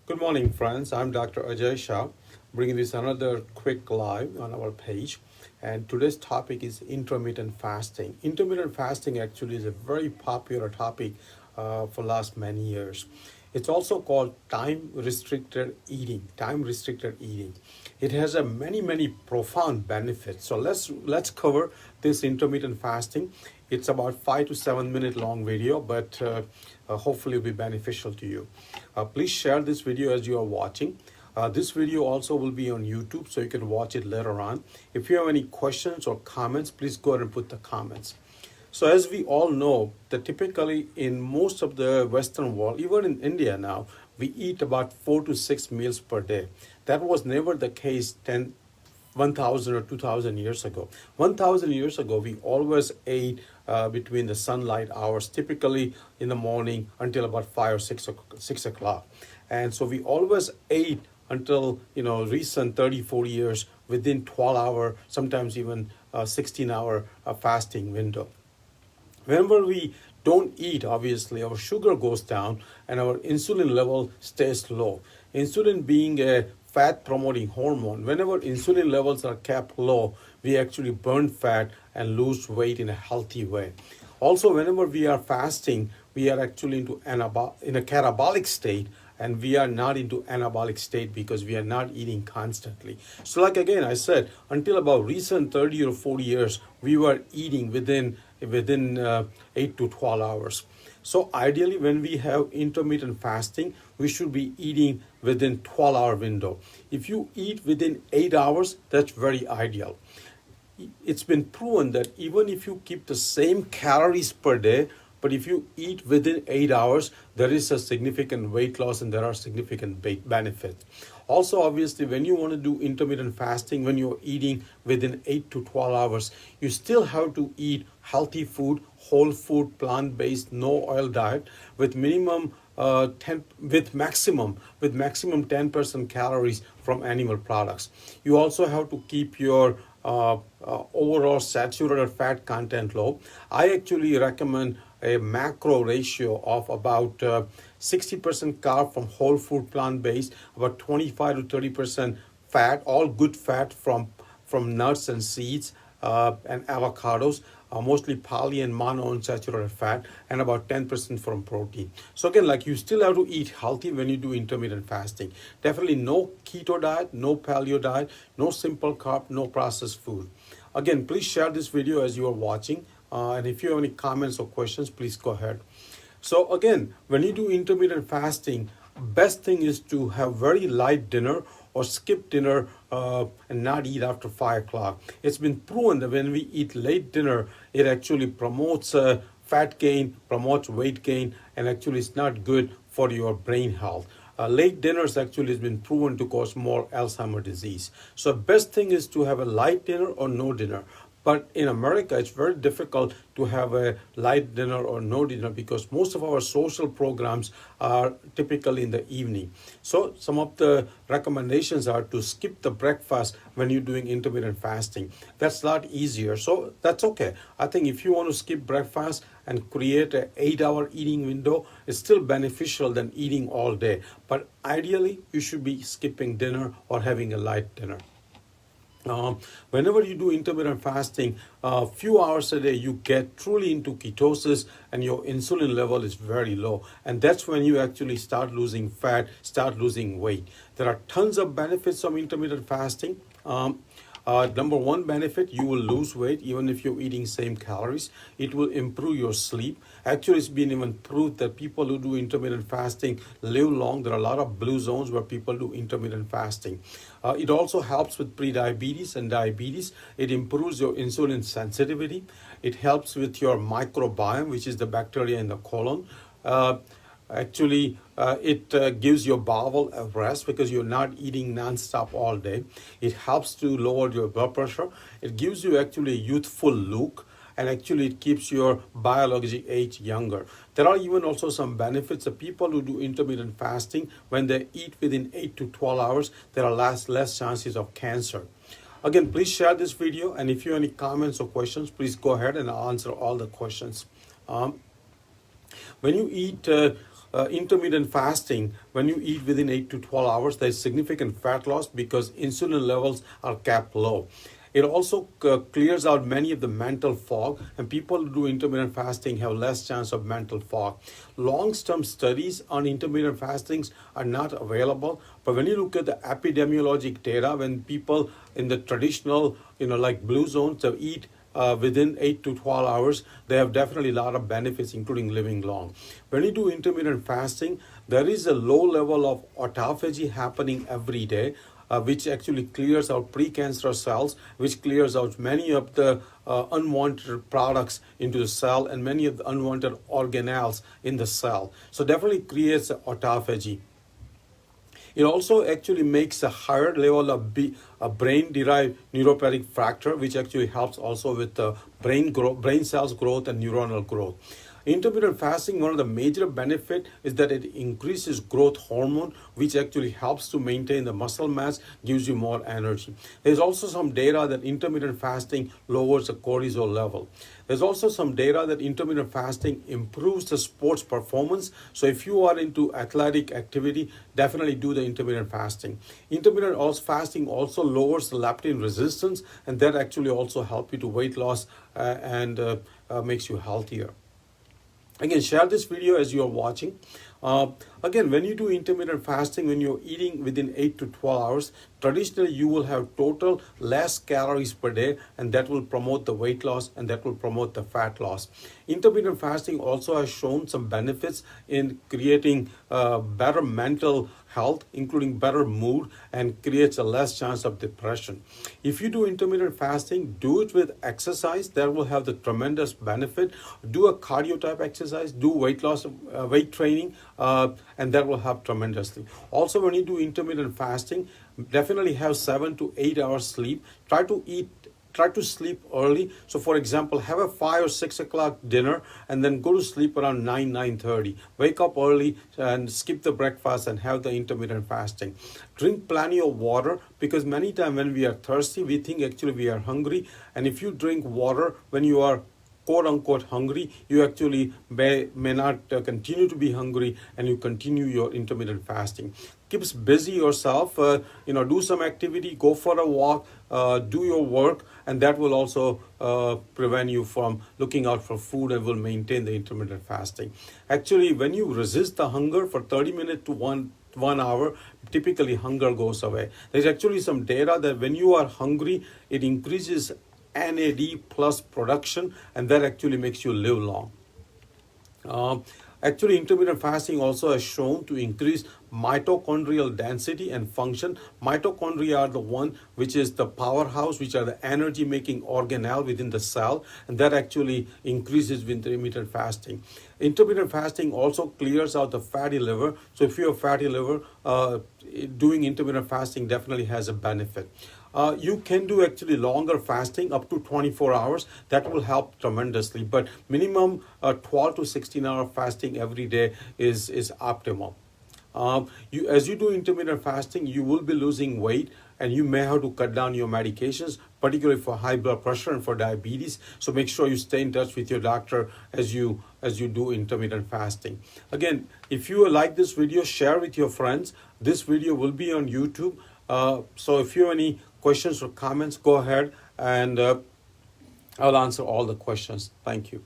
Good morning, friends. I'm Dr. Ajay Shah, bringing this another quick live on our page. And today's topic is intermittent fasting. Intermittent fasting actually is a very popular topic for last many years. It's also called time restricted eating. Time restricted eating. It has a many profound benefits. So let's cover this intermittent fasting. It's about 5 to 7 minute long video, but hopefully it'll be beneficial to you. Please share this video as you are watching. This video also will be on YouTube, so you can watch it later on. If you have any questions or comments, please go ahead and put the comments. So as we all know, that typically in most of the Western world, even in India now, we eat about 4 to 6 meals per day. That was never the case 1,000 or 2,000 years ago. 1,000 years ago, we always ate between the sunlight hours, typically in the morning until about 5 or 6 o'clock. And so we always ate until, recent 30, 40 years within 12-hour, sometimes even 16-hour fasting window. Whenever we don't eat, obviously, our sugar goes down and our insulin level stays low. Insulin being a fat promoting hormone, whenever insulin levels are kept low, we actually burn fat and lose weight in a healthy way. Also, whenever we are fasting, we are actually in a catabolic state, and we are not into anabolic state because we are not eating constantly. So like again, I said, until about recent 30 or 40 years, we were eating within 8 to 12 hours. So ideally, when we have intermittent fasting, we should be eating within 12-hour window. If you eat within 8 hours, that's very ideal. It's been proven that even if you keep the same calories per day, but if you eat within 8 hours, there is a significant weight loss and there are significant benefits. Also, obviously, when you want to do intermittent fasting, when you're eating within 8 to 12 hours, you still have to eat healthy food, whole food, plant-based, no oil diet with minimum maximum 10% calories from animal products. You also have to keep your overall saturated fat content low. I actually recommend a macro ratio of about 60% carb from whole food plant-based, about 25 to 30% fat, all good fat from nuts and seeds and avocados, mostly poly and monounsaturated fat, and about 10% from protein. So again, like you still have to eat healthy when you do intermittent fasting. Definitely no keto diet, no paleo diet, no simple carb, no processed food. Again, please share this video as you are watching. And if you have any comments or questions, please go ahead. So again, when you do intermittent fasting, best thing is to have very light dinner or skip dinner and not eat after 5 o'clock. It's been proven that when we eat late dinner, it actually promotes fat gain, promotes weight gain, and actually it's not good for your brain health. Late dinners actually has been proven to cause more Alzheimer's disease. So best thing is to have a light dinner or no dinner. But in America, it's very difficult to have a light dinner or no dinner because most of our social programs are typically in the evening. So some of the recommendations are to skip the breakfast when you're doing intermittent fasting. That's a lot easier. So that's okay. I think if you want to skip breakfast and create an 8-hour eating window, it's still beneficial than eating all day. But ideally, you should be skipping dinner or having a light dinner. Whenever you do intermittent fasting, a few hours a day, you get truly into ketosis and your insulin level is very low. And that's when you actually start losing fat, start losing weight. There are tons of benefits of intermittent fasting. Number one benefit, you will lose weight even if you're eating same calories. It will improve your sleep. Actually, it's been even proved that people who do intermittent fasting live long. There are a lot of blue zones where people do intermittent fasting. It also helps with prediabetes and diabetes. It improves your insulin sensitivity. It helps with your microbiome, which is the bacteria in the colon. It gives your bowel a rest because you're not eating non-stop all day. It helps to lower your blood pressure. It gives you actually a youthful look, and actually it keeps your biological age younger. There are even also some benefits of people who do intermittent fasting. When they eat within 8 to 12 hours, there are less chances of cancer. Again, please share this video, and if you have any comments or questions, please go ahead and I'll answer all the questions. When you eat intermittent fasting, when you eat within 8 to 12 hours, there's significant fat loss because insulin levels are kept low. It also clears out many of the mental fog, and people who do intermittent fasting have less chance of mental fog. Long-term studies on intermittent fastings are not available, but when you look at the epidemiologic data, when people in the traditional, like blue zones, they eat within 8 to 12 hours, they have definitely a lot of benefits, including living long. When you do intermittent fasting, there is a low level of autophagy happening every day, which actually clears out precancerous cells, which clears out many of the unwanted products into the cell and many of the unwanted organelles in the cell. So definitely creates autophagy. It also actually makes a higher level of brain-derived neuropathic factor, which actually helps also with the brain cells growth and neuronal growth. Intermittent fasting, one of the major benefits is that it increases growth hormone, which actually helps to maintain the muscle mass, gives you more energy. There's also some data that intermittent fasting lowers the cortisol level. There's also some data that intermittent fasting improves the sports performance. So if you are into athletic activity, definitely do the intermittent fasting. Intermittent fasting also lowers the leptin resistance, and that actually also helps you to weight loss and makes you healthier. Again, share this video as you are watching. Again, when you do intermittent fasting, when you're eating within 8 to 12 hours, traditionally you will have total less calories per day, and that will promote the weight loss and that will promote the fat loss. Intermittent fasting also has shown some benefits in creating better mental health, including better mood, and creates a less chance of depression. If you do intermittent fasting, do it with exercise. That will have the tremendous benefit. Do a cardio type exercise, do weight loss, weight training, and that will help tremendously. Also, when you do intermittent fasting, definitely have 7 to 8 hours sleep. Try to sleep early. So for example, have a 5 or 6 o'clock dinner and then go to sleep around 9:30. Wake up early and skip the breakfast and have the intermittent fasting. Drink plenty of water, because many times when we are thirsty, we think actually we are hungry. And if you drink water when you are quote unquote hungry, you actually may not continue to be hungry, and you continue your intermittent fasting. Keeps busy yourself, do some activity, go for a walk, do your work, and that will also prevent you from looking out for food and will maintain the intermittent fasting. Actually, when you resist the hunger for 30 minutes to one hour, typically hunger goes away. There's actually some data that when you are hungry, it increases NAD plus production, and that actually makes you live long. Actually, intermittent fasting also has shown to increase mitochondrial density and function. Mitochondria are the one which is the powerhouse, which are the energy making organelle within the cell, and that actually increases with intermittent fasting. Intermittent fasting also clears out the fatty liver. So if you have fatty liver, doing intermittent fasting definitely has a benefit. You can do actually longer fasting up to 24 hours. That will help tremendously. But minimum 12 to 16 hour fasting every day is optimal. As you do intermittent fasting, you will be losing weight, and you may have to cut down your medications, particularly for high blood pressure and for diabetes. So make sure you stay in touch with your doctor as you do intermittent fasting. Again, if you like this video, share with your friends. This video will be on YouTube. So if you have any questions or comments, go ahead and I'll answer all the questions. Thank you.